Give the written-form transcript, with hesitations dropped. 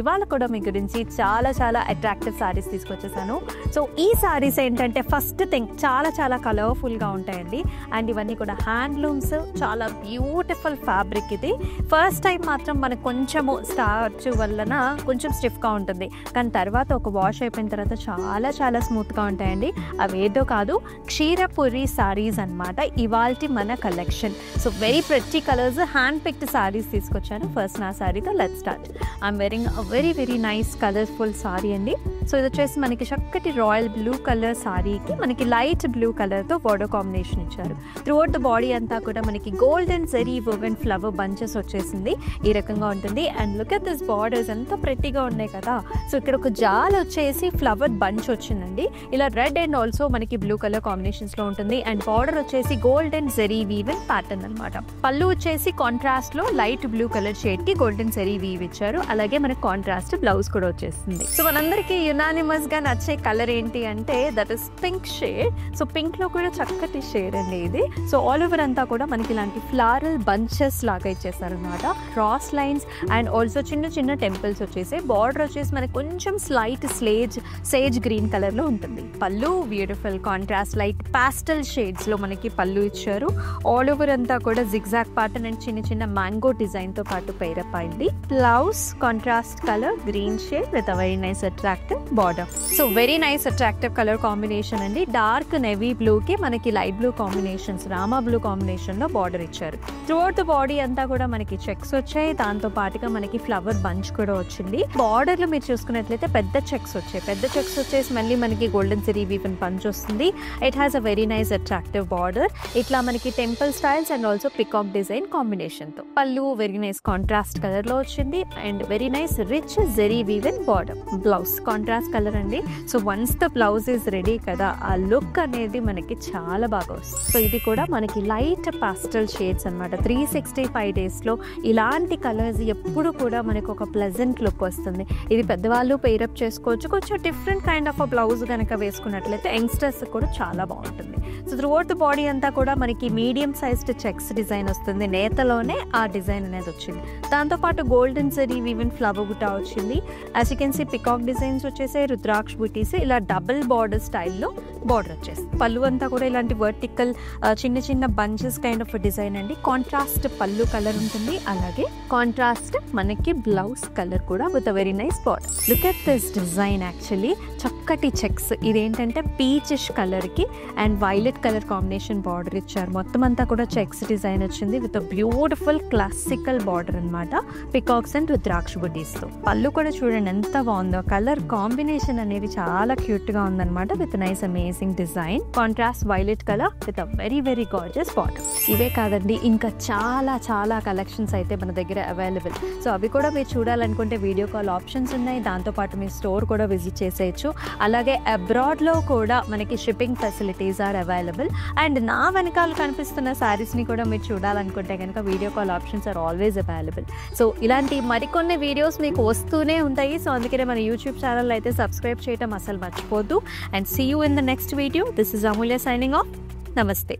ఇవాళ కూడా మీ గురించి చాలా చాలా అట్రాక్టివ్ సారీస్ తీసుకొచ్చేసాను. సో ఈ సారీస్ ఏంటంటే ఫస్ట్ థింగ్ చాలా కలర్ఫుల్గా ఉంటాయండి. అండ్ ఇవన్నీ కూడా హ్యాండ్లూమ్స్, చాలా బ్యూటిఫుల్ ఫ్యాబ్రిక్. ఇది ఫస్ట్ టైం మాత్రం మనకు కొంచెము స్టార్చ్ వలన కొంచెం స్టిఫ్గా ఉంటుంది, కానీ తర్వాత ఒక వాష్ అయిపోయిన తర్వాత చాలా స్మూత్గా ఉంటాయండి. అవేదో కాదు, క్షీరపురి సారీస్ అనమాట ఇవాల్టి మన collection. So very pretty colours, hand picked sarees తీసుకొచ్చాను. ఫస్ట్ నా సారీతో let's start. I'm wearing a very nice colourful saree అండి. సో ఇది వచ్చేసి మనకి చక్కటి రాయల్ బ్లూ కలర్ సారీకి మనకి లైట్ బ్లూ కలర్తో బోర్డర్ కాంబినేషన్ ఇచ్చారు. త్రూఅవుట్ ద బాడీ అంతా కూడా మనకి golden zari woven flower bunches వచ్చేసింది. ఈ రకంగా ఉంటుంది. And look at this borders, ఎంత ప్రెట్టిగా ఉన్నాయి కదా. సో ఇక్కడ ఒక జాల్ వచ్చేసి ఫ్లవర్ బంచ్ వచ్చిందండి. ఇలా రెడ్ అండ్ ఆల్సో మనకి బ్లూ కలర్ కాంబినేషన్స్లో ఉంటుంది. అండ్ బార్డర్ వచ్చేసి గోల్డెన్ జరీ వీవెన్ ప్యాటర్న్ అనమాట. పళ్ళు వచ్చేసి కాంట్రాస్ట్లో లైట్ బ్లూ కలర్ షేడ్కి గోల్డెన్ జరీ వీవ్ ఇచ్చారు. అలాగే మనకి కాంట్రాస్ట్ బ్లౌజ్ కూడా వచ్చేస్తుంది. సో మనందరికీ యునానిమస్గా నచ్చే కలర్ ఏంటి అంటే that is pink shade. So పింక్లో కూడా చక్కటి షేడ్ అండి ఇది. సో ఆల్ ఓవర్ అంతా కూడా మనకి ఇలాంటి ఫ్లారల్ బంచెస్ లాగా ఇచ్చేసారు అనమాట. క్రాస్ లైన్స్ అండ్ ఆల్సో చిన్న టెంపుల్స్ వచ్చేసి. బార్డర్ వచ్చేసి మనకి కొంచెం స్లైట్ సేజ్ గ్రీన్ కలర్లో ఉంటుంది. పళ్ళు బ్యూటిఫుల్ కాంట్రాస్ట్ లైట్ పాస్టల్ షేడ్స్లో మనకి పళ్ళు ఇచ్చారు. ఆల్ ఓవర్ అంతా కూడా జిగ్జాగ్ ప్యాటర్న్ అండ్ చిన్న మ్యాంగో డిజైన్తో పాటు పైరప్ అయింది. Blouse contrast colour green shade with a very nice attractive border. So very nice attractive colour combination అండి. డార్క్ నెవీ బ్లూకి మనకి light blue combinations, Rama blue కాంబినేషన్లో బార్డర్ ఇచ్చారు. త్రూఅవుట్ ద బాడీ అంతా కూడా మనకి చెక్స్ వచ్చాయి. దాంతో పాటుగా మనకి ఫ్లవర్ బంచ్ కూడా వచ్చింది. బార్డర్లో మీరు చూసుకున్నట్లయితే పెద్ద చెక్స్ వచ్చేసి మళ్ళీ మనకి గోల్డెన్ జరీ వీవెన్ పంచ్ వస్తుంది. It has a very nice attractive border. ఇట్లా మనకి temple styles and also peacock design కాంబినేషన్తో. పళ్ళు వెరీ నైస్ కాంట్రాస్ట్ కలర్లో వచ్చింది. And very nice rich zari woven border. Blouse contrast colour అండి. So once the blouse is ready కదా, ఆ look అనేది మనకి చాలా బాగా వస్తుంది. సో ఇది కూడా మనకి లైట్ పాస్టల్ షేడ్స్ అనమాట. 365 డేస్లో ఇలాంటి కలర్స్ ఎప్పుడు కూడా మనకు ఒక ప్లెజెంట్ లుక్ వస్తుంది. ఇది పెద్దవాళ్ళు పేరప్ చేసుకోవచ్చు. కొంచెం డిఫరెంట్ కైండ్ ఆఫ్ బ్లౌజ్ కనుక వేసుకున్నట్లయితే యంగ్స్టర్స్ కూడా చాలా బాగుంటుంది. సో త్రూఅవుట్ ద బాడీ అంతా కూడా మనకి మీడియం సైజ్డ్ చెక్స్ డిజైన్ వస్తుంది. నేతలోనే ఆ డిజైన్ అనేది వచ్చింది. దాంతోపాటు golden zari woven flower buta వచ్చింది. As you can see peacock designs వచ్చేసి రుద్రాక్ష బుటీస్ ఇలా డబుల్ బార్డర్ స్టైల్లో బార్డర్ వచ్చేస్తుంది. పళ్ళు అంతా కూడా ఇలాంటి వర్టికల్ చిన్న బంచెస్ కైండ్ ఆఫ్ డిజైన్ అండి. కాంట్రాస్ట్ పళ్ళు కలర్ ఉంటుంది. అలాగే కాంట్రాస్ట్ మనకి బ్లౌజ్ కలర్ కూడా with a very nice border. Look at this design. Actually చక్కటి చెక్స్. ఇదేంటంటే పీచిష్ కలర్కి and violet colour combination border ఇచ్చారు. మొత్తం అంతా కూడా చెక్స్ డిజైన్ వచ్చింది with a beautiful classical border అనమాట. పికాక్స్ అండ్ రుద్రాక్ష బుటీస్తో. పళ్ళు కూడా చూడండి ఎంత బాగుందో. కలర్ కాంబినేషన్ అనేది చాలా క్యూట్గా ఉందన్నమాట with nice amazing design. Contrast violet colour with a very gorgeous border. ఇవే కాదండి, ఇంకా చాలా కలెక్షన్స్ అయితే మన దగ్గర అవైలబుల్. సో అవి కూడా మీరు చూడాలనుకుంటే వీడియో కాల్ ఆప్షన్స్ ఉన్నాయి. దాంతోపాటు మీ స్టోర్ కూడా విజిట్ చేసేయచ్చు. అలాగే అబ్రాడ్లో కూడా మనకి shipping facilities are available. And నా వెనకాల కనిపిస్తున్న శారీస్ని కూడా మీరు చూడాలనుకుంటే కనుక video call options are always available. So ఇలాంటి మరికొన్ని వీడియోస్ మీకు వస్తూనే ఉంటాయి. సో అందుకనే మన యూట్యూబ్ ఛానల్ అయితే సబ్స్క్రైబ్ చేయడం అసలు మర్చిపోద్దు. And see you in the next video. This is Amulya signing off. నమస్తే.